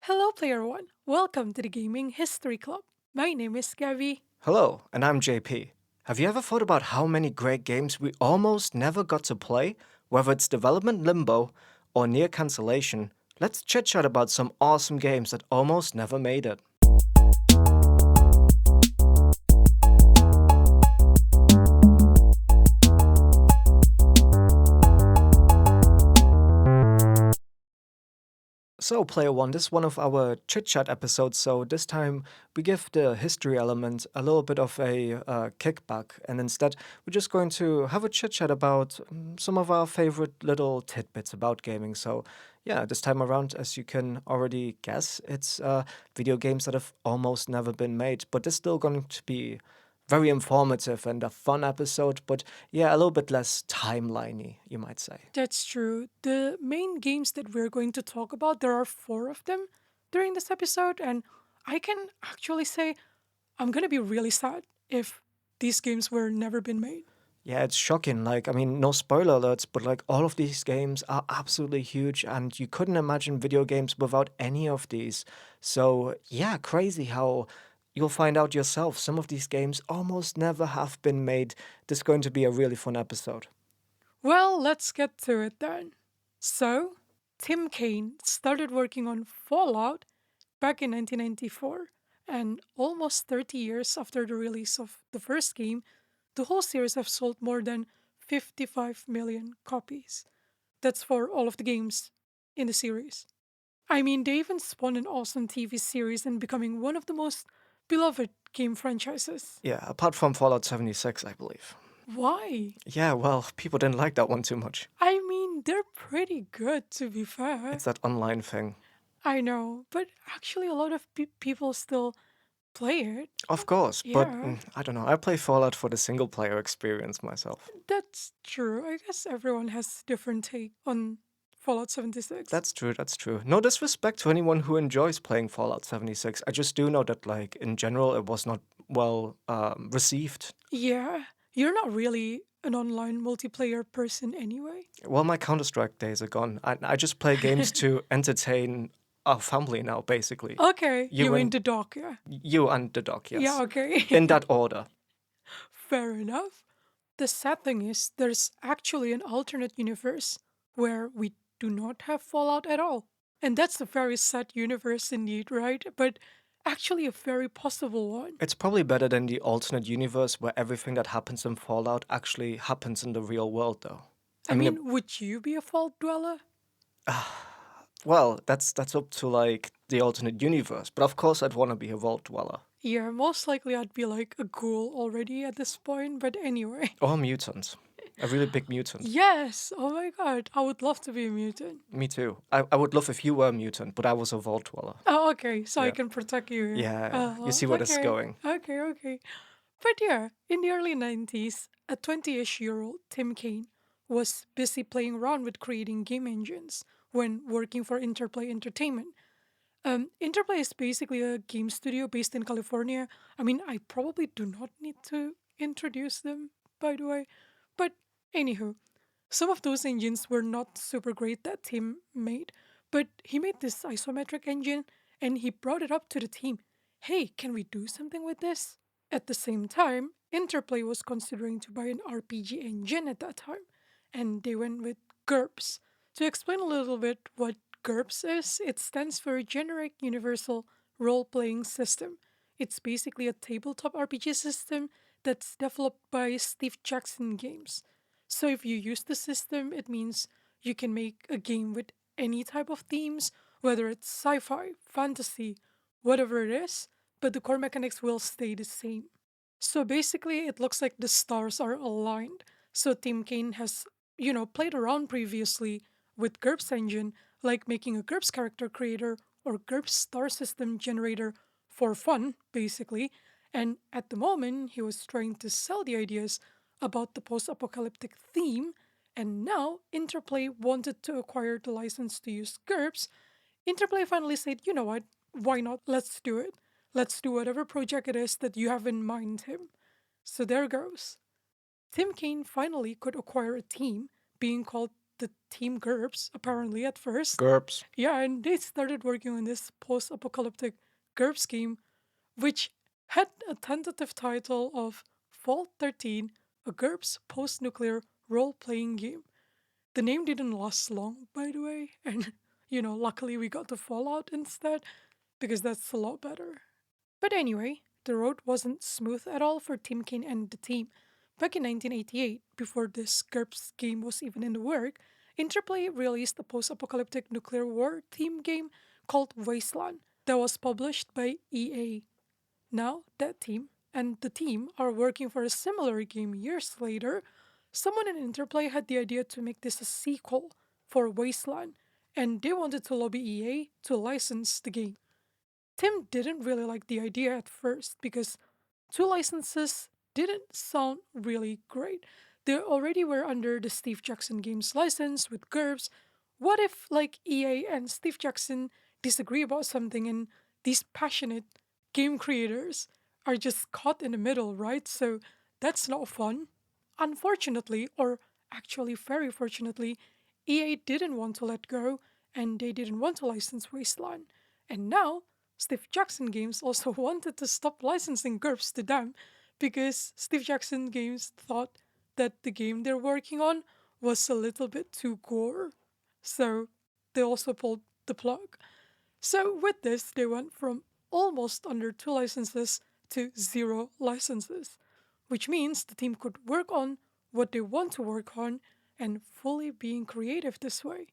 Hello, Player One. Welcome to the Gaming History Club. My name is Gavi. Hello, and I'm JP. Have you ever thought about how many great games we almost never got to play? Whether it's development limbo or near cancellation, let's chit chat about some awesome games that almost never made it. So, Player One, this is one of our chit chat episodes. So, this time we give the history element a little bit of a kickback, and instead we're just going to have a chit chat about some of our favorite little tidbits about gaming. So, yeah, this time around, as you can already guess, it's video games that have almost never been made, but it's still going to be very informative and a fun episode, but yeah, a little bit less timeliney, you might say. That's true. The main games that we're going to talk about, there are four of them during this episode, and I can actually say I'm gonna be really sad if these games were never been made. Yeah, it's shocking. Like, I mean, no spoiler alerts, but like all of these games are absolutely huge, and you couldn't imagine video games without any of these. So, yeah, crazy how you'll find out yourself. Some of these games almost never have been made. This is going to be a really fun episode. Well, let's get to it then. So, Tim Kaine started working on Fallout back in 1994, and almost 30 years after the release of the first game, the whole series have sold more than 55 million copies. That's for all of the games in the series. I mean, they even spawned an awesome TV series and becoming one of the most beloved game franchises. Yeah, apart from Fallout 76, I believe. Why? Yeah, well, people didn't like that one too much. I mean, they're pretty good to be fair. It's that online thing. I know, but actually, a lot of people still play it. Of course, but Yeah, I don't know. I play Fallout for the single player experience myself. that's true. I guess everyone has different take on Fallout 76. That's true, that's true. No disrespect to anyone who enjoys playing Fallout 76. I just do know that, like, in general, it was not well received. Yeah, you're not really an online multiplayer person anyway. Well, my Counter Strike days are gone. I just play games to entertain our family now, basically. Okay, You you in and the dock, yeah. you and the dog, Yeah, yes. okay. In that order. Fair enough. The sad thing is, there's actually an alternate universe where we do not have Fallout at all. And that's a very sad universe indeed, right? But actually, a very possible one. It's probably better than the alternate universe where everything that happens in Fallout actually happens in the real world, though. I I mean, mean, would you be a Vault dweller? well, that's up to like the alternate universe. But of course, I'd want to be a vault dweller Yeah, most likely I'd be like a ghoul already at this point, but anyway. or a mutant, a really big mutant. Yes! Oh my god, I would love to be a mutant. Me too. I would love if you were a mutant, but I was a vault dweller. Oh, okay, so I Yeah, can protect you here. yeah. You see where this is Okay, going. okay. But yeah, in the early 90s, a 20-ish-year-old Tim Kaine was busy playing around with creating game engines when working for Interplay Entertainment. Interplay is basically a game studio based in California. I mean, I probably do not need to introduce them, by the way. But anywho, some of those engines were not super great that Tim made, but he made this isometric engine and he brought it up to the team. Hey, can we do something with this? At the same time, Interplay was considering to buy an RPG engine at that time, and they went with GURPS. To explain a little bit what GURPS is, it stands for Generic Universal Role Playing System. It's basically a tabletop RPG system that's developed by Steve Jackson Games. So if you use the system, it means you can make a game with any type of themes, whether it's sci fi, fantasy, whatever it is, but the core mechanics will stay the same. So basically, it looks like the stars are aligned. So Tim Kaine has, played around previously with GURPS engine, like making a GURPS character creator or GURPS star system generator for fun, basically. And at the moment, he was trying to sell the ideas about the post apocalyptic theme, and now Interplay wanted to acquire the license to use GURPS. Interplay finally said, you know what, why not? Let's do it. Let's do whatever project it is that you have in mind, Tim. So there goes. Tim Kaine finally could acquire a team being called the team GURPS, apparently, at first. GURPS. Yeah, and they started working on this post apocalyptic GURPS game, which had a tentative title of Vault 13, a GURPS post nuclear role playing game. The name didn't last long, by the way, and luckily we got the Fallout instead, because that's a lot better. But anyway, the road wasn't smooth at all for Tim Kaine and the team. Back in 1988, before this GURPS game was even in the work, Interplay released a post apocalyptic nuclear war theme game called Wasteland that was published by EA. Now, that team and the team are working for a similar game years later. Someone in Interplay had the idea to make this a sequel for Wasteland, and they wanted to lobby EA to license the game. Tim didn't really like the idea at first because two licenses didn't sound really great. They already were under the Steve Jackson Games license with GURPS. What if, like, EA and Steve Jackson disagree about something and these passionate game creators are just caught in the middle, right? So that's not fun. Unfortunately, or actually very fortunately, EA didn't want to let go and they didn't want to license Wasteland. And now, Steve Jackson Games also wanted to stop licensing GURPS to them because Steve Jackson Games thought that the game they're working on was a little bit too gore. So they also pulled the plug. So with this, they went from almost under two licenses to zero licenses, which means the team could work on what they want to work on and fully being creative this way.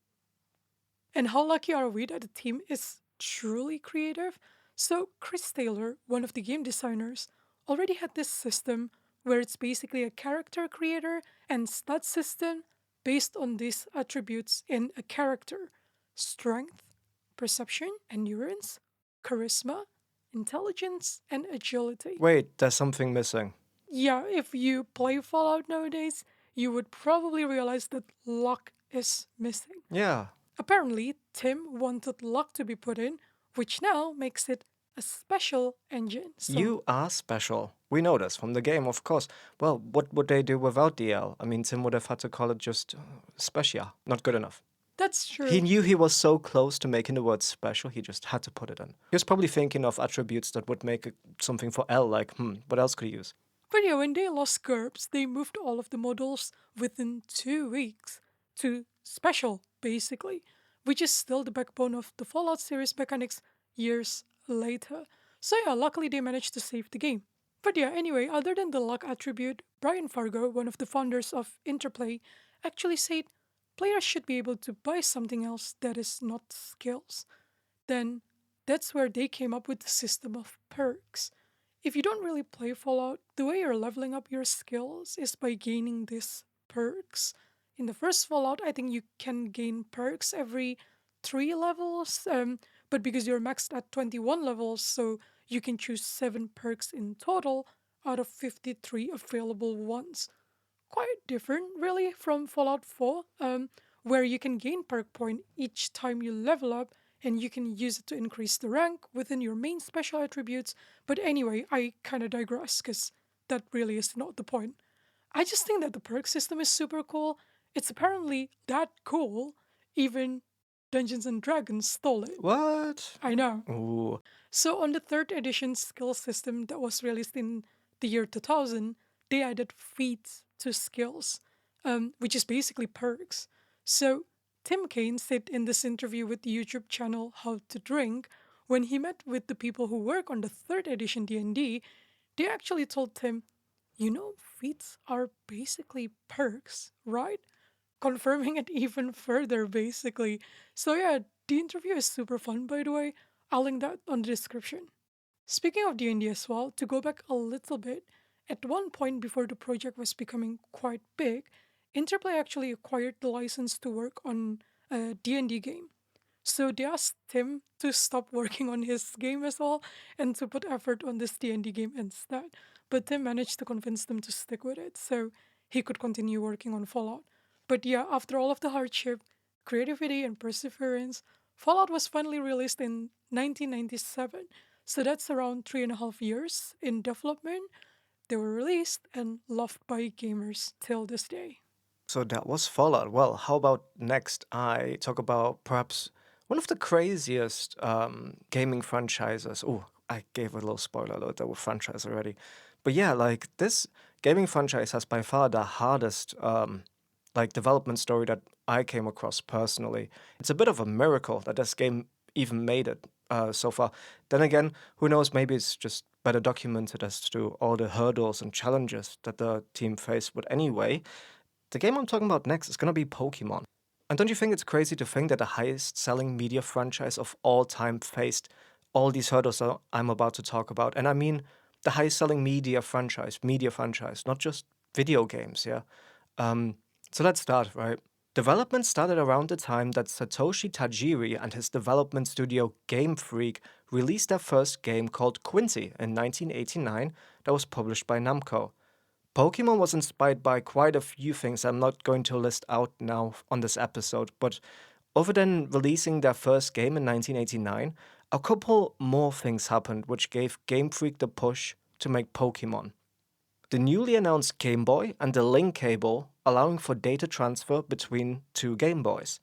And how lucky are we that the team is truly creative? So, Chris Taylor, one of the game designers, already had this system where it's basically a character creator and stat system based on these attributes in a character: strength, perception, endurance, charisma, intelligence, and agility. Wait, there's something missing. Yeah, if you play Fallout nowadays, you would probably realize that luck is missing. Yeah. Apparently, Tim wanted luck to be put in, which now makes it a special engine. So You are special. We know this from the game, of course. Well, what would they do without DL? I mean, Tim would have had to call it just special. Not good enough. that's true. He knew he was so close to making the word special, he just had to put it in. He was probably thinking of attributes that would make something for L, like, what else could he use? But yeah, when they lost GURPS, they moved all of the models within 2 weeks to special, basically, which is still the backbone of the Fallout series mechanics years later. So yeah, luckily they managed to save the game. But yeah, anyway, other than the luck attribute, Brian Fargo, one of the founders of Interplay, actually said players should be able to buy something else that is not skills. Then that's where they came up with the system of perks. If you don't really play Fallout, the way you're leveling up your skills is by gaining these perks. In the first Fallout, I think you can gain perks every 3 levels, but because you're maxed at 21 levels, so you can choose 7 perks in total out of 53 available ones. Quite different, really, from Fallout 4, where you can gain perk point each time you level up and you can use it to increase the rank within your main special attributes. But anyway, I kind of digress because that really is not the point. I just think that the perk system is super cool. It's apparently that cool, even Dungeons and Dragons stole it. What? I know. Ooh. So on the third edition skill system that was released in the year 2000, they added feats to skills, which is basically perks. So Tim Kaine said in this interview with the YouTube channel How to Drink, when he met with the people who work on the third edition D&D, they actually told Tim, feats are basically perks, right? Confirming it even further, basically. So yeah, the interview is super fun, by the way. I'll link that on the description. Speaking of D&D as well, to go back a little bit, at one point before the project was becoming quite big, Interplay actually acquired the license to work on a D&D game. So they asked Tim to stop working on his game as well and to put effort on this D&D game instead. But Tim managed to convince them to stick with it so he could continue working on Fallout. But yeah, after all of the hardship, creativity, and perseverance, Fallout was finally released in 1997. So that's around 3.5 years in development. They were released and loved by gamers till this day. So that was Fallout. Well, how about next? I talk about perhaps one of the craziest gaming franchises. Oh, I gave a little spoiler alert there with franchise already. But yeah, like this gaming franchise has by far the hardest like development story that I came across personally. It's a bit of a miracle that this game even made it so far. Then again, who knows? Maybe it's just better documented as to all the hurdles and challenges that the team faced. But anyway, the game I'm talking about next is going to be Pokemon. And don't you think it's crazy to think that the highest selling media franchise of all time faced all these hurdles that I'm about to talk about? And I mean the highest selling media franchise, not just video games, yeah? Um, so let's start, right? Development started around the time that Satoshi Tajiri and his development studio Game Freak released their first game called Quincy in 1989 that was published by Namco. Pokemon was inspired by quite a few things I'm not going to list out now on this episode, but other than releasing their first game in 1989, a couple more things happened which gave Game Freak the push to make Pokemon. The newly announced Game Boy and the link cable allowing for data transfer between two Game Boys,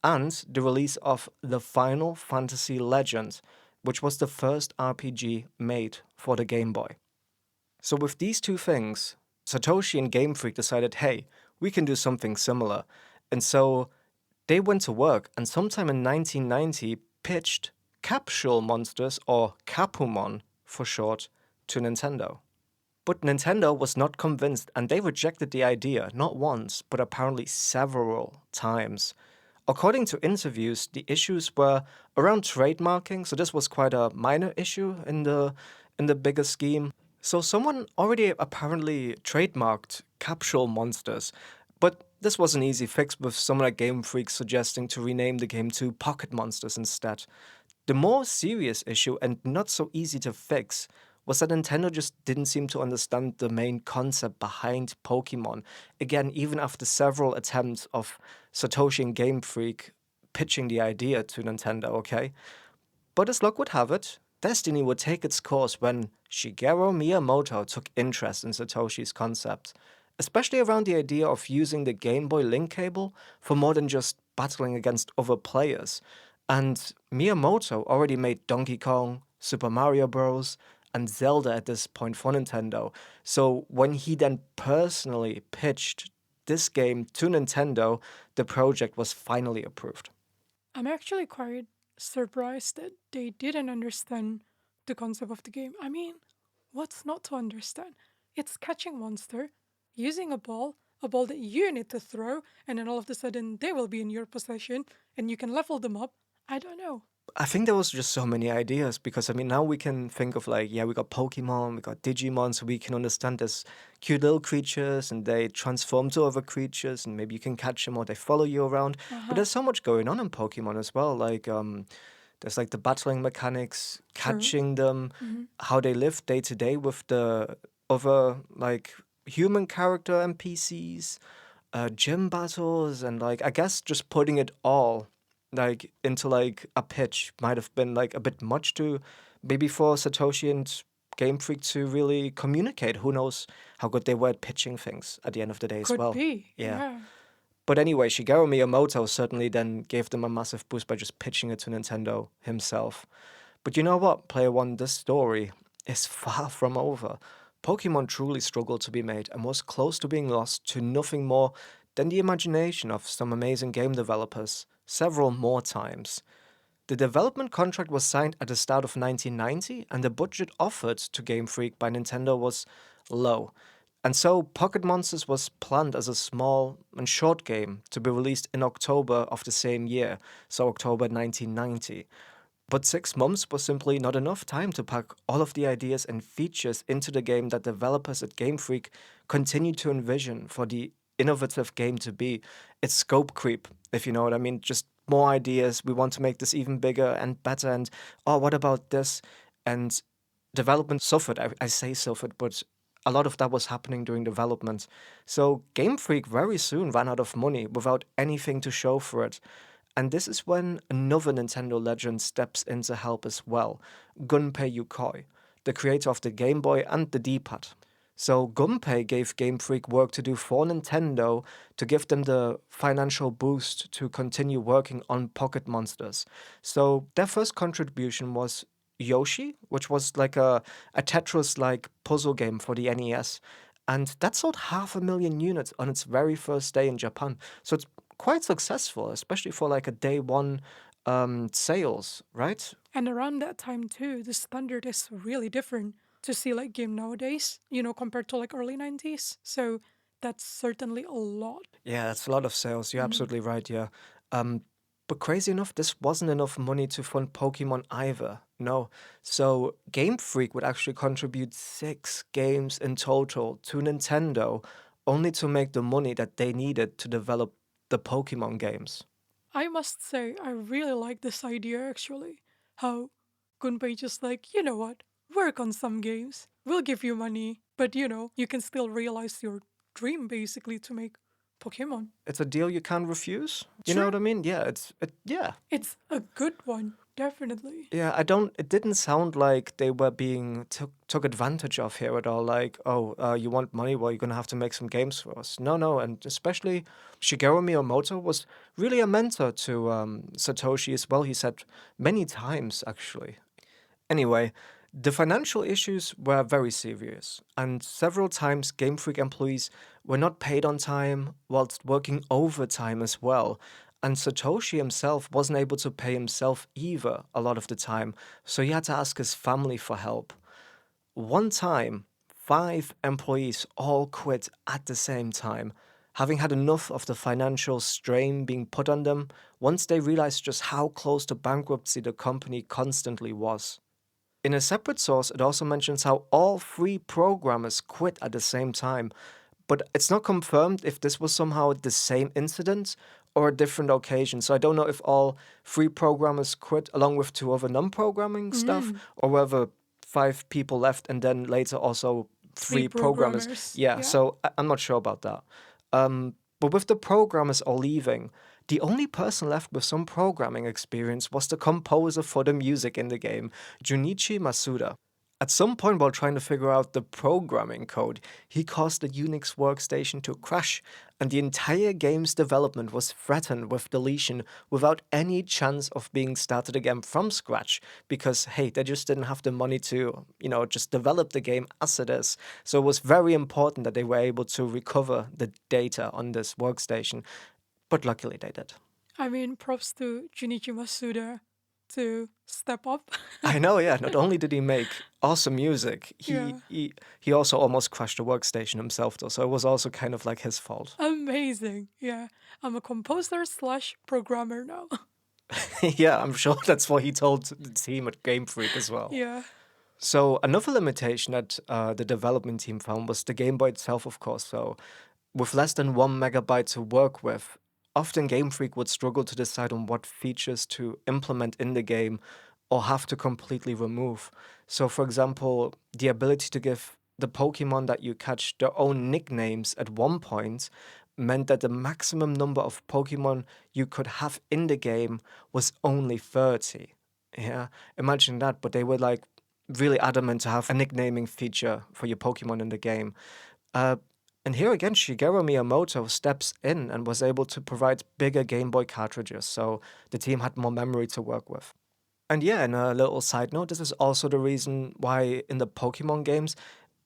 and the release of The Final Fantasy Legend, which was the first RPG made for the Game Boy. So, with these two things, Satoshi and Game Freak decided, hey, we can do something similar. And so they went to work and sometime in 1990 pitched Capsule Monsters, or Capumon for short, to Nintendo. But Nintendo was not convinced and they rejected the idea not once, but apparently several times. According to interviews, the issues were around trademarking, so this was quite a minor issue in the bigger scheme. So someone already apparently trademarked capsule monsters, but this was an easy fix with someone at Game Freak suggesting to rename the game to Pocket Monsters instead. The more serious issue and not so easy to fix was that Nintendo just didn't seem to understand the main concept behind Pokemon. Again, even after several attempts of Satoshi and Game Freak pitching the idea to Nintendo, okay? But as luck would have it, destiny would take its course when Shigeru Miyamoto took interest in Satoshi's concept, especially around the idea of using the Game Boy Link cable for more than just battling against other players. And Miyamoto already made Donkey Kong, Super Mario Bros., and Zelda at this point for Nintendo. So when he then personally pitched this game to Nintendo, the project was finally approved. I'm actually quite surprised that they didn't understand the concept of the game. I mean, what's not to understand? It's catching monster, using a ball that you need to throw, and then all of a sudden they will be in your possession and you can level them up. I don't know. I think there was just so many ideas because I mean now we can think of like yeah we got Pokemon, we got Digimon, so we can understand this cute little creatures and they transform to other creatures and maybe you can catch them or they follow you around. Uh But huh. there's so much going on in Pokemon as well. Like there's like the battling mechanics, True. catching them, Hmm. how they live day to day with the other like human character NPCs, gym battles, and like I guess just putting it all like into like a pitch might have been like a bit much to maybe for Satoshi and Game Freak to really communicate. Who knows how good they were at pitching things at the end of the day as Could well. be. Yeah. Yeah. But anyway, Shigeru Miyamoto certainly then gave them a massive boost by just pitching it to Nintendo himself. But you know what, Player One, this story is far from over. Pokemon truly struggled to be made and was close to being lost to nothing more than the imagination of some amazing game developers, several more times. The development contract was signed at the start of 1990, and the budget offered to Game Freak by Nintendo was low. And so, Pocket Monsters was planned as a small and short game to be released in October of the same year, so October 1990. But 6 months was simply not enough time to pack all of the ideas and features into the game that developers at Game Freak continued to envision for the innovative game to be. It's scope creep, if you know what I mean. Just more ideas. We want to make this even bigger and better. And oh, what about this? And development suffered. I say suffered, but a lot of that was happening during development. So Game Freak very soon ran out of money without anything to show for it. And this is when another Nintendo legend steps in to help as well, Gunpei Yokoi, the creator of the Game Boy and the D-pad. So Gunpei gave Game Freak work to do for Nintendo to give them the financial boost to continue working on Pocket Monsters. So their first contribution was Yoshi, which was like a Tetris like puzzle game for the NES. And that sold 500,000 units on its very first day in Japan. So it's quite successful, especially for like a day one sales, right? And around that time too, the standard is really different to see like game nowadays, compared to like early 90s. So that's certainly a lot. Yeah, that's a lot of sales. You're Mm. absolutely right. Yeah. Um, but crazy enough, this wasn't enough money to fund Pokemon either. No. So Game Freak would actually contribute 6 games in total to Nintendo, only to make the money that they needed to develop the Pokemon games. I must say, I really like this idea actually. How Gunpei just like, you know what, work on some games. We'll give you money, but you can still realize your dream basically to make Pokemon. It's a deal you can't refuse. You know True. what I mean? Yeah, yeah. It's a good one, definitely. Yeah, I don't. It didn't sound like they were being took advantage of here at all. Like, oh, you want money? Well, you're gonna have to make some games for us. No, no, and especially Shigeru Miyamoto was really a mentor to Satoshi as well. He said many times actually. Anyway, the financial issues were very serious, and several times Game Freak employees were not paid on time, whilst working overtime as well. And Satoshi himself wasn't able to pay himself either a lot of the time, so he had to ask his family for help. One time, 5 employees all quit at the same time, having had enough of the financial strain being put on them once they realized just how close to bankruptcy the company constantly was. In a separate source, it also mentions how all 3 programmers quit at the same time, but it's not confirmed if this was somehow the same incident or a different occasion. So I don't know if all 3 programmers quit along with 2 other non-programming staff, Mm, or whether 5 people left and then later also three 3 programmers. programmers. Yeah, Yeah. so I'm not sure about that. But with the programmers all leaving, the only person left with some programming experience was the composer for the music in the game, Junichi Masuda. At some point while trying to figure out the programming code, he caused the Unix workstation to crash, and the entire game's development was threatened with deletion without any chance of being started again from scratch because, hey, they just didn't have the money to, just develop the game as it is. So it was very important that they were able to recover the data on this workstation, but luckily they did. I mean, props to Junichi Masuda to step up. I know, yeah. Not only did he make awesome music, he Yeah. he he also almost crashed the workstation himself, though. So it was also kind of like his fault. Amazing. Yeah. I'm a composer slash programmer now. Yeah, I'm sure that's what he told the team at Game Freak as well. Yeah. So another limitation that the development team found was the Game Boy itself, of course. So with less than 1 megabyte to work with, often Game Freak would struggle to decide on what features to implement in the game or have to completely remove. So, for example, the ability to give the Pokemon that you catch their own nicknames at one point meant that the maximum number of Pokemon you could have in the game was only 30. Yeah, imagine that, but they were like really adamant to have a nicknaming feature for your Pokemon in the game. Uh, and here again, Shigeru Miyamoto steps in and was able to provide bigger Game Boy cartridges, so the team had more memory to work with. And yeah, and a little side note, this is also the reason why in the Pokemon games,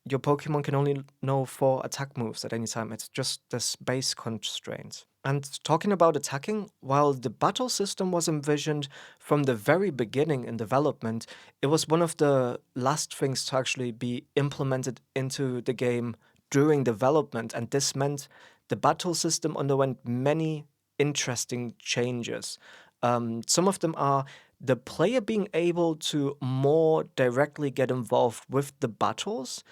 your Pokemon can only know 4 attack moves at any time. It's just this base constraint. And talking about attacking, while the battle system was envisioned from the very beginning in development, it was one of the last things to actually be implemented into the game during development. And this meant the battle system underwent many interesting changes. Some of them are the player being able to more directly get involved with the battles.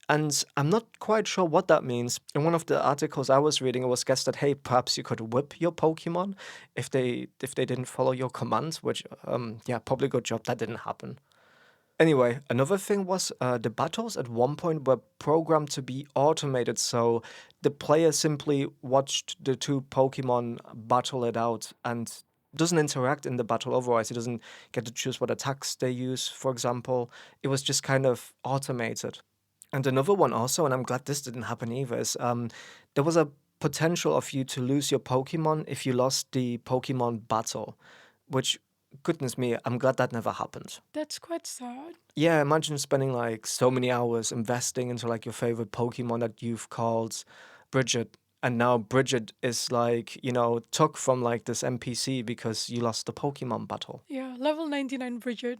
And I'm not quite sure what that means. In one of the articles I was reading, it was guessed that hey, perhaps you could whip your Pokemon if they didn't follow your commands. Which, yeah, probably good job that didn't happen. Anyway, another thing was the battles at one point were programmed to be automated, so the player simply watched the 2 Pokemon battle it out and doesn't interact in the battle otherwise. He doesn't get to choose what attacks they use, for example. It was just kind of automated. And another one also, and I'm glad this didn't happen either, is there was a potential of you to lose your Pokemon if you lost the Pokemon battle, which, goodness me, I'm glad that never happened. That's quite sad. Yeah, imagine spending like so many hours investing into like your favorite Pokemon that you've called Bridget, and now Bridget is like, took from like this NPC because you lost the Pokemon battle. Yeah, level 99 Bridget,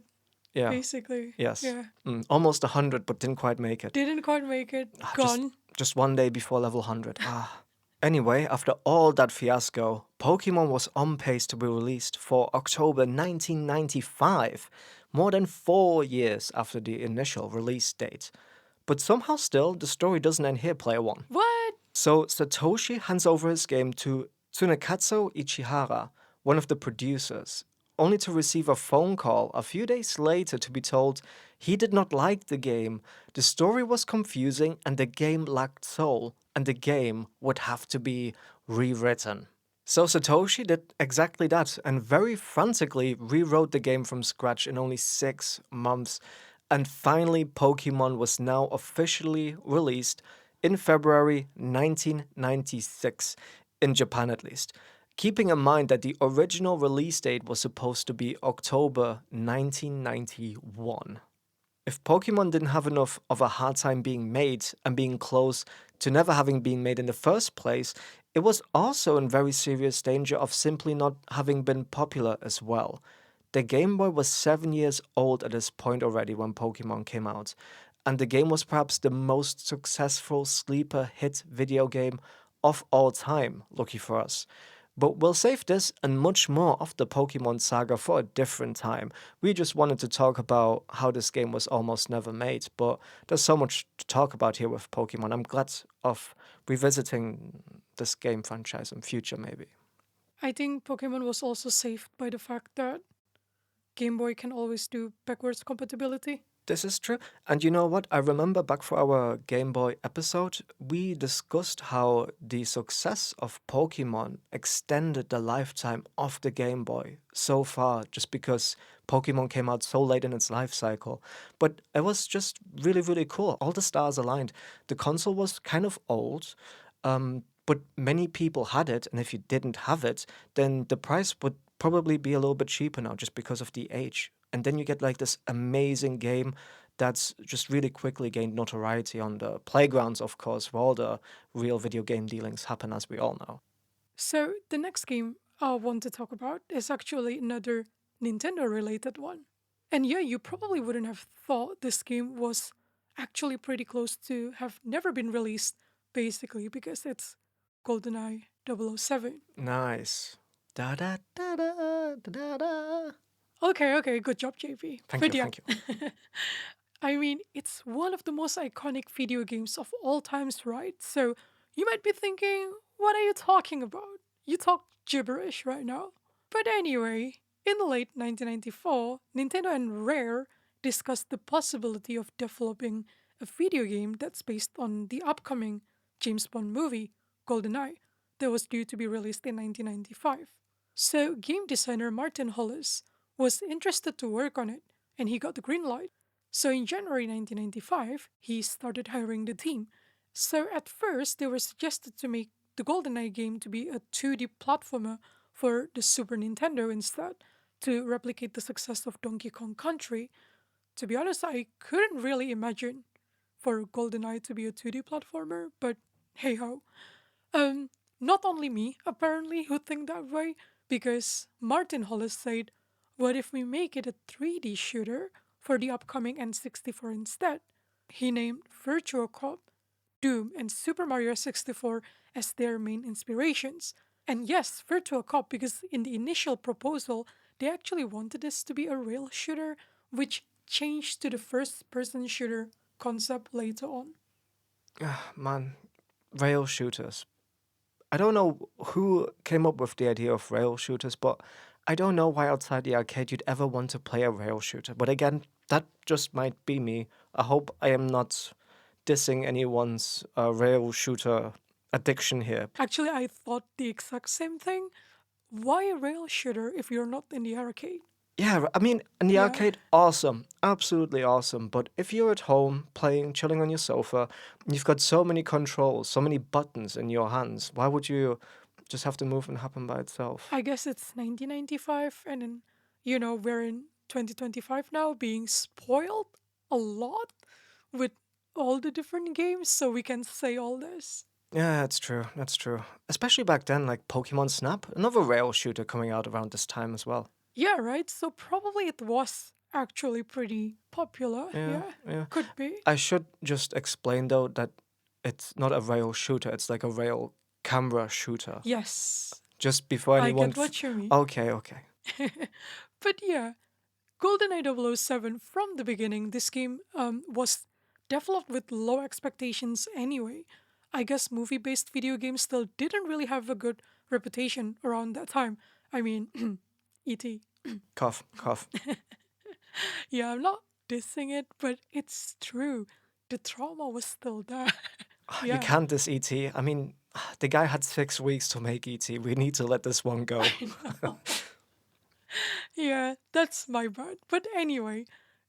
Yeah, basically. yes. Yeah. Almost 100, but didn't quite make it. Didn't quite make it. Ah, just Gone. just one day before level 100. Ah. Anyway, after all that fiasco, Pokemon was on pace to be released for October 1995, more than 4 years after the initial release date. But somehow still, the story doesn't end here, player one. What? So Satoshi hands over his game to Tsunekatsu Ichihara, one of the producers, only to receive a phone call a few days later to be told he did not like the game, the story was confusing, and the game lacked soul, and the game would have to be rewritten. So Satoshi did exactly that and very frantically rewrote the game from scratch in only 6 months. And finally, Pokemon was now officially released in February 1996, in Japan at least. Keeping in mind that the original release date was supposed to be October 1991. If Pokemon didn't have enough of a hard time being made and being close to never having been made in the first place, it was also in very serious danger of simply not having been popular as well. The Game Boy was 7 years old at this point already when Pokemon came out, and the game was perhaps the most successful sleeper hit video game of all time, lucky for us. But we'll save this and much more of the Pokemon saga for a different time. We just wanted to talk about how this game was almost never made, but there's so much to talk about here with Pokemon. I'm glad of revisiting this game franchise in future, maybe. I think Pokemon was also saved by the fact that Game Boy can always do backwards compatibility. This is true. And you know what? I remember back for our Game Boy episode, we discussed how the success of Pokemon extended the lifetime of the Game Boy so far just because Pokemon came out so late in its life cycle. But it was just really, really cool. All the stars aligned. The console was kind of old, but many people had it. And if you didn't have it, then the price would probably be a little bit cheaper now just because of the age. And then you get like this amazing game that's just really quickly gained notoriety on the playgrounds, of course, where all the real video game dealings happen, as we all know. So, the next game I want to talk about is actually another Nintendo related one. And yeah, you probably wouldn't have thought this game was actually pretty close to have never been released, basically, because it's GoldenEye 007. Nice. Da da da da da da. Okay, good job, JP. Thank But you, yeah, thank you. I mean, it's one of the most iconic video games of all times, right? So you might be thinking, what are you talking about? You talk gibberish right now. But anyway, in the late 1994, Nintendo and Rare discussed the possibility of developing a video game that's based on the upcoming James Bond movie, GoldenEye, that was due to be released in 1995. So, game designer Martin Hollis was interested to work on it, and he got the green light. So, in January 1995, he started hiring the team. So, at first, they were suggested to make the GoldenEye game to be a 2D platformer for the Super Nintendo instead, to replicate the success of Donkey Kong Country. To be honest, I couldn't really imagine for GoldenEye to be a 2D platformer, but hey ho. Not only me, apparently, who think that way, because Martin Hollis said, what if we make it a 3D shooter for the upcoming N64 instead? He named Virtua Cop, Doom, and Super Mario 64 as their main inspirations. And yes, Virtua Cop, because in the initial proposal, they actually wanted this to be a rail shooter, which changed to the first person shooter concept later on. Man, rail shooters. I don't know who came up with the idea of rail shooters, but I don't know why outside the arcade you'd ever want to play a rail shooter. But again, that just might be me. I hope I am not dissing anyone's rail shooter addiction here. Actually, I thought the exact same thing. Why a rail shooter if you're not in the arcade? Yeah, I mean, in the Yeah, arcade, awesome, absolutely awesome. But if you're at home playing, chilling on your sofa, you've got so many controls, so many buttons in your hands. Why would you just have the movement happen by itself? I guess it's 1995, and then, we're in 2025 now, being spoiled a lot with all the different games, so we can say all this. Yeah, that's true. That's true. Especially back then, like Pokemon Snap, another rail shooter coming out around this time as well. Yeah, right? So probably it was actually pretty popular. Yeah, Yeah, yeah. could be. I should just explain though that it's not a rail shooter, it's like a rail camera shooter. Yes, Just before I anyone. get what you mean. Okay, okay. But yeah, GoldenEye 007, from the beginning, this game was developed with low expectations anyway. I guess movie based video games still didn't really have a good reputation around that time. I mean, E.T. Cough, cough. Yeah, I'm not dissing it, but it's true. The trauma was still there. You Yeah, can't diss ET. I mean, the guy had 6 weeks to make ET. We need to let this one go. I know. Yeah, that's my bad. But anyway,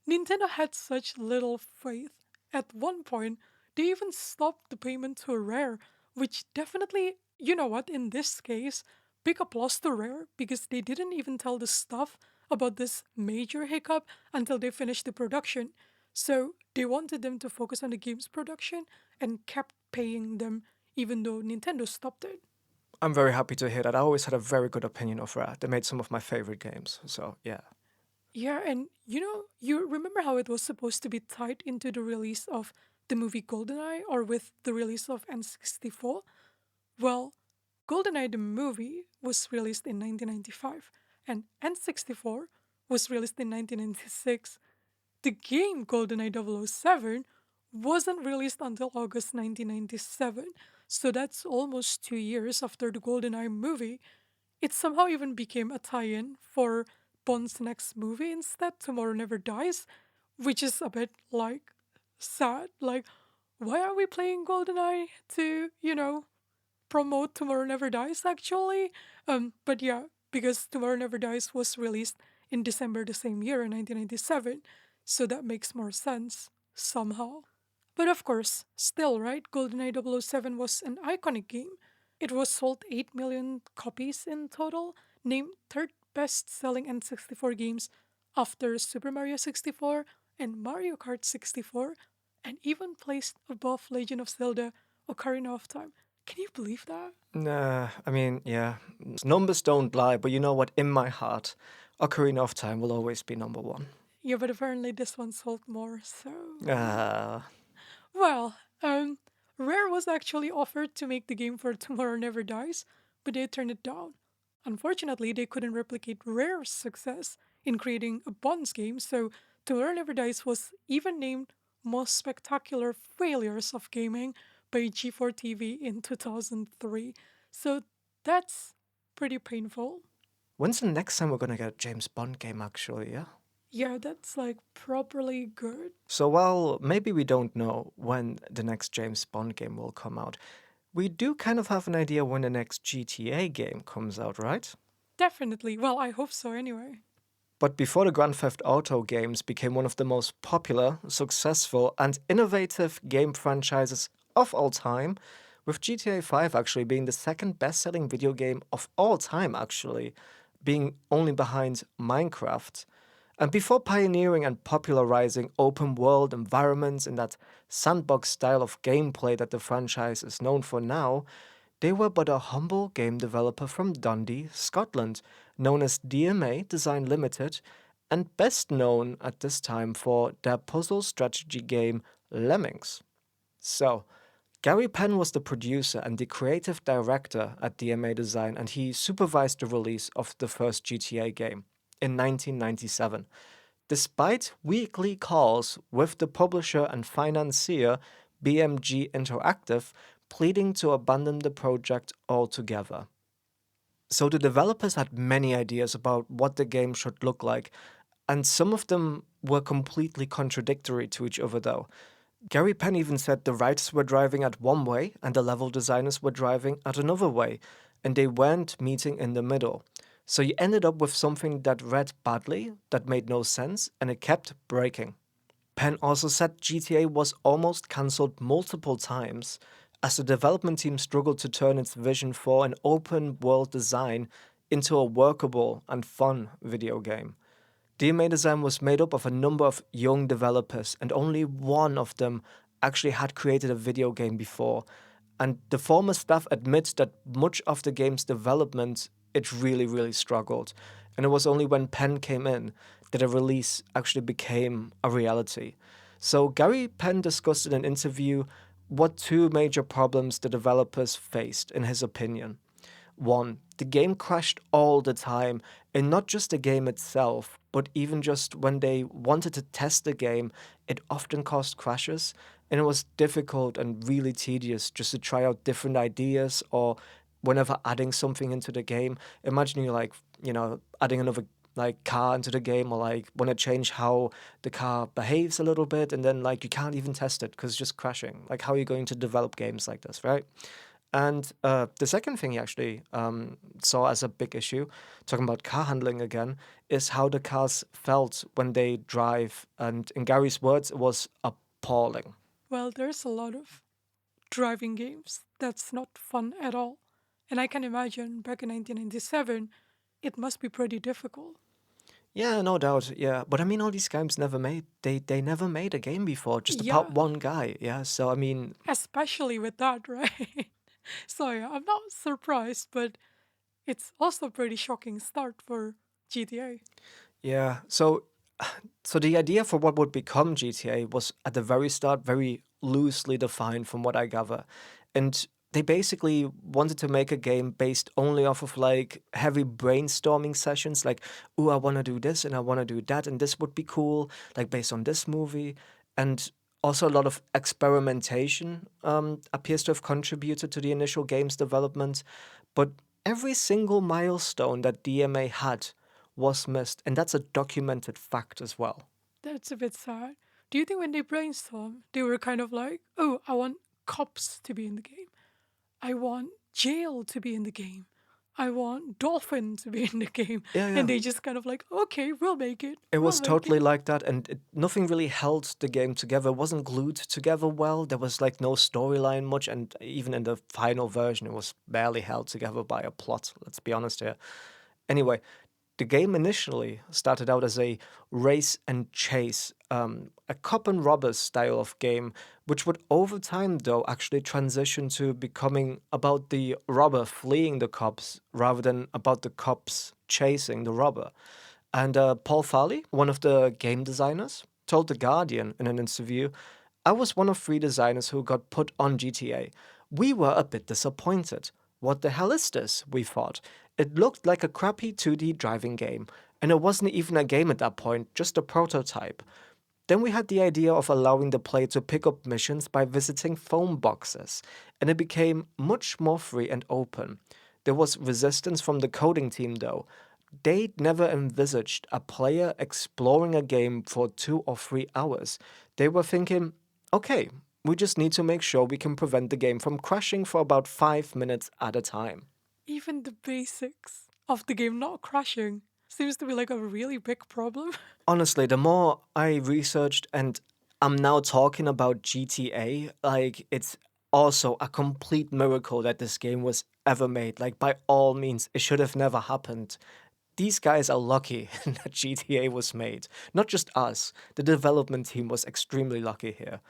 Nintendo had such little faith. At one point, they even stopped the payment to Rare, which definitely, you know what, in this case, big applause to Rare because they didn't even tell the staff about this major hiccup until they finished the production. So they wanted them to focus on the game's production and kept paying them even though Nintendo stopped it. I'm very happy to hear that. I always had a very good opinion of Rare. They made some of my favorite games. So, yeah. Yeah, and you remember how it was supposed to be tied into the release of the movie GoldenEye or with the release of N64? Well, GoldenEye the movie was released in 1995 and N64 was released in 1996. The game GoldenEye 007 wasn't released until August 1997, so that's almost 2 years after the GoldenEye movie. It somehow even became a tie in for Bond's next movie instead, Tomorrow Never Dies, which is a bit like sad. Like, why are we playing GoldenEye to, promote Tomorrow Never Dies actually? But yeah, because Tomorrow Never Dies was released in December the same year in 1997, so that makes more sense somehow. But of course, still, right? GoldenEye 007 was an iconic game. It was sold 8 million copies in total, named third best selling N64 games after Super Mario 64 and Mario Kart 64, and even placed above Legend of Zelda Ocarina of Time. Can you believe that? Nah, I mean, yeah. Numbers don't lie, but you know what? In my heart, Ocarina of Time will always be number one. Yeah, but apparently this one sold more, so. Ah. Well, Rare was actually offered to make the game for Tomorrow Never Dies, but they turned it down. Unfortunately, they couldn't replicate Rare's success in creating a Bonds game, so Tomorrow Never Dies was even named Most Spectacular Failures of Gaming by G4 TV in 2003. So that's pretty painful. When's the next time we're gonna get a James Bond game, actually, yeah? Yeah, that's like properly good. So while maybe we don't know when the next James Bond game will come out, we do kind of have an idea when the next GTA game comes out, right? Definitely. Well, I hope so anyway. But before the Grand Theft Auto games became one of the most popular, successful, and innovative game franchises of all time, with GTA 5 actually being the second best selling video game of all time, actually, being only behind Minecraft. And before pioneering and popularizing open world environments in that sandbox style of gameplay that the franchise is known for now, they were but a humble game developer from Dundee, Scotland, known as DMA Design Limited, and best known at this time for their puzzle strategy game Lemmings. So, Gary Penn was the producer and the creative director at DMA Design, and he supervised the release of the first GTA game in 1997. Despite weekly calls with the publisher and financier BMG Interactive pleading to abandon the project altogether. So the developers had many ideas about what the game should look like, and some of them were completely contradictory to each other though. Gary Penn even said the writers were driving at one way and the level designers were driving at another way, and they weren't meeting in the middle. So you ended up with something that read badly, that made no sense, and it kept breaking. Penn also said GTA was almost cancelled multiple times as the development team struggled to turn its vision for an open world design into a workable and fun video game. DMA Design was made up of a number of young developers, and only one of them actually had created a video game before. And the former staff admits that much of the game's development, it really struggled. And it was only when Penn came in that a release actually became a reality. So Gary Penn discussed in an interview what two major problems the developers faced, in his opinion. One, the game crashed all the time, and not just the game itself, but even just when they wanted to test the game, it often caused crashes, and it was difficult and really tedious just to try out different ideas or whenever adding something into the game. Imagine you like, adding another like car into the game or like want to change how the car behaves a little bit and then like you can't even test it because it's just crashing. Like how are you going to develop games like this, right? And the second thing he actually saw as a big issue, talking about car handling again, is how the cars felt when they drive. And in Gary's words, it was appalling. Well, there's a lot of driving games that's not fun at all. And I can imagine back in 1997, it must be pretty difficult. Yeah, no doubt. Yeah, but I mean, all these games they never made a game before, just about Yeah, one guy. Yeah, so I mean, especially with that, right? So yeah, I'm not surprised, but it's also a pretty shocking start for GTA. yeah. So the idea for what would become GTA was at the very start very loosely defined from what I gather. And they basically wanted to make a game based only off of like heavy brainstorming sessions like, ooh, I want to do this and I want to do that and this would be cool, like based on this movie. And also a lot of experimentation appears to have contributed to the initial game's development. But every single milestone that DMA had was missed, and that's a documented fact as well. That's a bit sad. Do you think when they brainstormed, they were kind of like, oh, I want cops to be in the game. I want jail to be in the game. I want dolphin to be in the game. Yeah, And yeah. they just kind of like, okay, we'll make it. It We'll was make totally it. like that, and nothing really held the game together. It wasn't glued together well. There was like no storyline much, and even in the final version, it was barely held together by a plot. Let's be honest here. Anyway, the game initially started out as a race and chase, a cop and robbers style of game, which would over time, though, actually transition to becoming about the robber fleeing the cops rather than about the cops chasing the robber. And Paul Farley, one of the game designers, told The Guardian in an interview, I was one of three designers who got put on GTA. We were a bit disappointed. What the hell is this? We thought. It looked like a crappy 2D driving game, and it wasn't even a game at that point, just a prototype. Then we had the idea of allowing the player to pick up missions by visiting phone boxes, and it became much more free and open. There was resistance from the coding team though. They'd never envisaged a player exploring a game for 2 or 3 hours. They were thinking, okay, we just need to make sure we can prevent the game from crashing for about 5 minutes at a time. Even the basics of the game not crashing seems to be like a really big problem. Honestly, the more I researched and I'm now talking about GTA, like it's also a complete miracle that this game was ever made. Like by all means, it should have never happened. These guys are lucky that GTA was made. Not just us. The development team was extremely lucky here.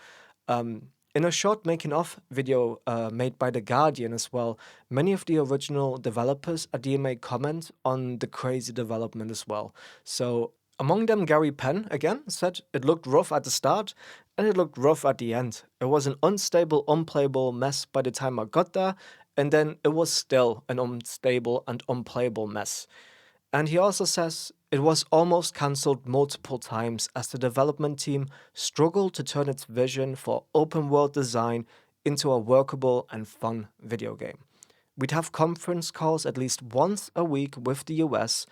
In a short making of video made by The Guardian as well, many of the original developers at DMA comment on the crazy development as well. So, among them, Gary Penn, again, said it looked rough at the start and it looked rough at the end. It was an unstable, unplayable mess by the time I got there, and then it was still an unstable and unplayable mess. And he also says it was almost cancelled multiple times as the development team struggled to turn its vision for open world design into a workable and fun video game. We'd have conference calls at least once a week with the US.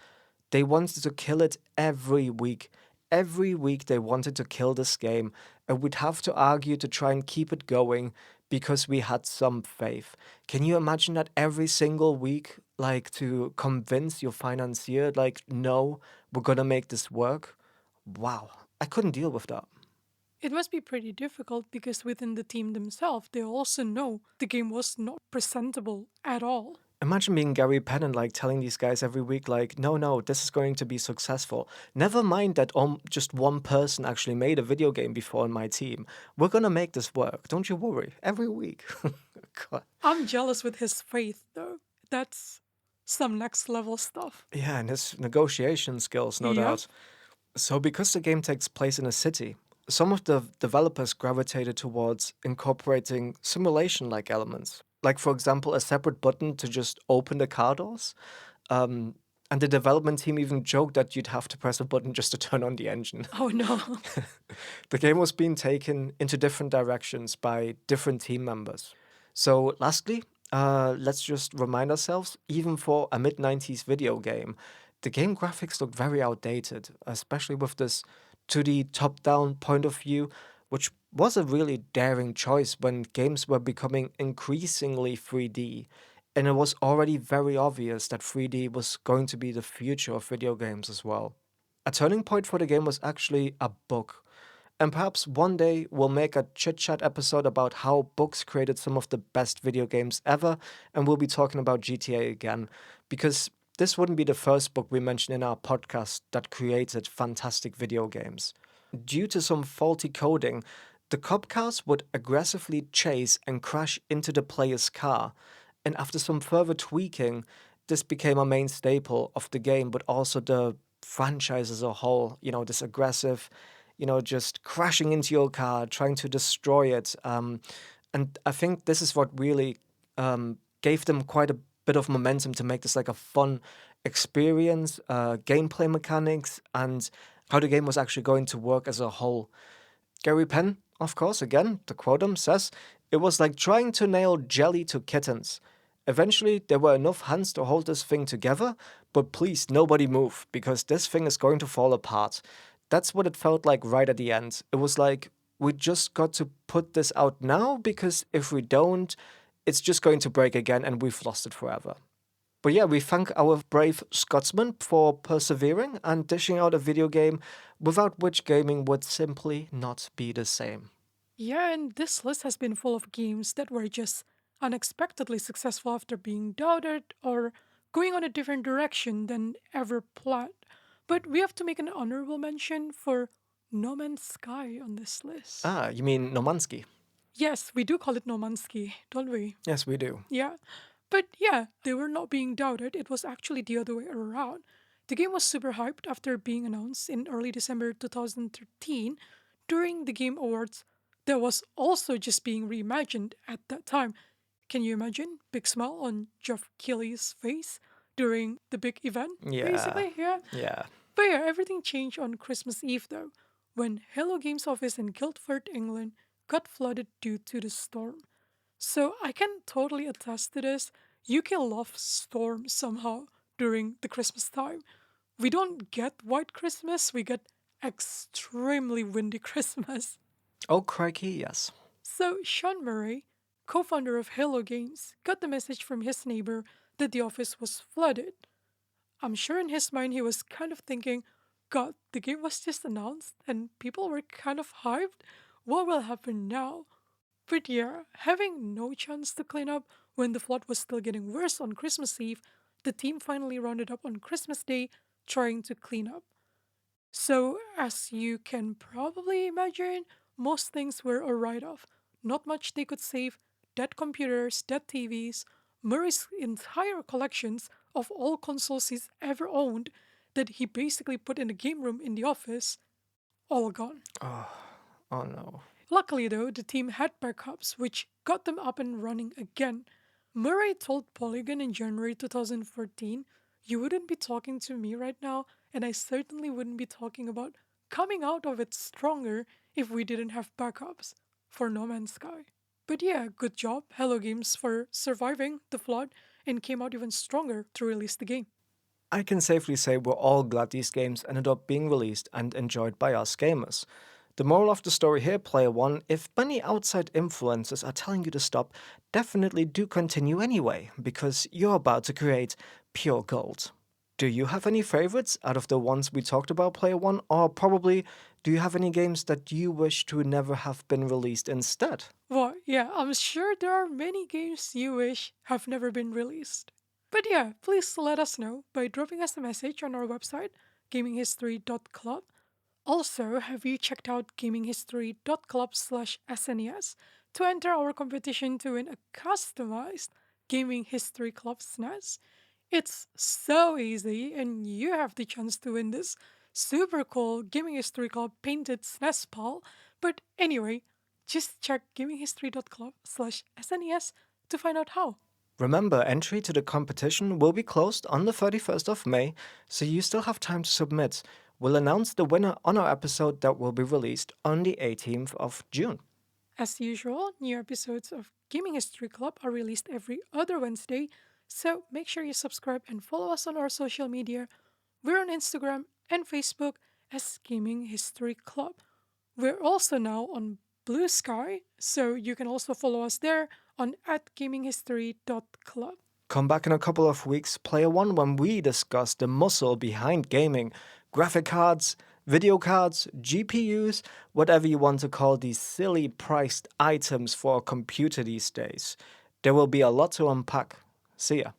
They wanted to kill it every week. every week they wanted to kill this game, and we'd have to argue to try and keep it going because we had some faith. Can you imagine that every single week, like to convince your financier, like, no, we're gonna make this work? Wow, I couldn't deal with that. It must be pretty difficult because within the team themselves, they also know the game was not presentable at all. Imagine being Gary Penn and like telling these guys every week, like, no, no, this is going to be successful. Never mind that just one person actually made a video game before in my team. We're gonna make this work. Don't you worry. Every week. God. I'm jealous with his faith, though. That's some next level stuff. Yeah, and his negotiation skills, no Yeah. doubt. So, because the game takes place in a city, some of the developers gravitated towards incorporating simulation like elements. Like, for example, a separate button to just open the car doors. Um, and the development team even joked that you'd have to press a button just to turn on the engine. Oh no. The game was being taken into different directions by different team members. So, lastly, let's just remind ourselves even for a mid 90s video game, the game graphics look very outdated, especially with this 2D top down point of view, which was a really daring choice when games were becoming increasingly 3D. And it was already very obvious that 3D was going to be the future of video games as well. A turning point for the game was actually a book. And perhaps one day we'll make a chit chat episode about how books created some of the best video games ever, and we'll be talking about GTA again, because this wouldn't be the first book we mention in our podcast that created fantastic video games. Due to some faulty coding, the cop cars would aggressively chase and crash into the player's car, and after some further tweaking, this became a main staple of the game, but also the franchise as a whole. This aggressive, just crashing into your car, trying to destroy it. And I think this is what really gave them quite a bit of momentum to make this like a fun experience, gameplay mechanics, and how the game was actually going to work as a whole. Gary Penn, of course, again, to quote him, says, "It was like trying to nail jelly to kittens. Eventually, there were enough hands to hold this thing together, but please, nobody move, because this thing is going to fall apart." That's what it felt like right at the end. It was like, we just got to put this out now, because if we don't, it's just going to break again and we've lost it forever. But yeah, we thank our brave Scotsman for persevering and dishing out a video game without which gaming would simply not be the same. Yeah, and this list has been full of games that were just unexpectedly successful after being doubted or going on a different direction than ever planned. But we have to make an honorable mention for No Man's Sky on this list. Ah, you mean Nomansky? Yes, we do call it No Man's Sky, don't we? Yes, we do. Yeah. But yeah, they were not being doubted. It was actually the other way around. The game was super hyped after being announced in early December 2013 during the Game Awards that was also just being reimagined at that time. Can you imagine? Big smile on Geoff Keighley's face during the big event, Yeah, basically, yeah. yeah. But yeah, everything changed on Christmas Eve though, when Hello Games' office in Guildford, England got flooded due to the storm. So I can totally attest to this. UK loves storms somehow during the Christmas time. We don't get white Christmas, we get extremely windy Christmas. Oh, crikey, yes. So Sean Murray, co-founder of Halo Games, got the message from his neighbor that the office was flooded. I'm sure in his mind he was kind of thinking, God, the game was just announced and people were kind of hyped. What will happen now? But yeah, having no chance to clean up when the flood was still getting worse on Christmas Eve, the team finally rounded up on Christmas Day trying to clean up. So, as you can probably imagine, most things were a write off. Not much they could save, dead computers, dead TVs, Murray's entire collections of all consoles he's ever owned that he basically put in a game room in the office, all gone. Oh, oh no. Luckily, though, the team had backups, which got them up and running again. Murray told Polygon in January 2014, "You wouldn't be talking to me right now, and I certainly wouldn't be talking about coming out of it stronger if we didn't have backups for No Man's Sky." But yeah, good job, Hello Games, for surviving the flood and came out even stronger to release the game. I can safely say we're all glad these games ended up being released and enjoyed by us gamers. The moral of the story here, Player One, if many outside influences are telling you to stop, definitely do continue anyway, because you're about to create pure gold. Do you have any favorites out of the ones we talked about, Player One? Or probably, do you have any games that you wish to never have been released instead? Well, yeah, I'm sure there are many games you wish have never been released. But yeah, please let us know by dropping us a message on our website, gaminghistory.club. Also, have you checked out gaminghistory.club/SNES to enter our competition to win a customized Gaming History Club SNES? It's so easy, and you have the chance to win this super cool Gaming History Club painted SNES pal. But anyway, just check gaminghistory.club/SNES to find out how. Remember, entry to the competition will be closed on the 31st of May, so you still have time to submit. We'll announce the winner on our episode that will be released on the 18th of June. As usual, new episodes of Gaming History Club are released every other Wednesday, so make sure you subscribe and follow us on our social media. We're on Instagram and Facebook as Gaming History Club. We're also now on Blue Sky, so you can also follow us there on @gaminghistory.club. Come back in a couple of weeks, Player One, when we discuss the muscle behind gaming, graphic cards, video cards, GPUs, whatever you want to call these silly priced items for a computer these days. There will be a lot to unpack. See ya.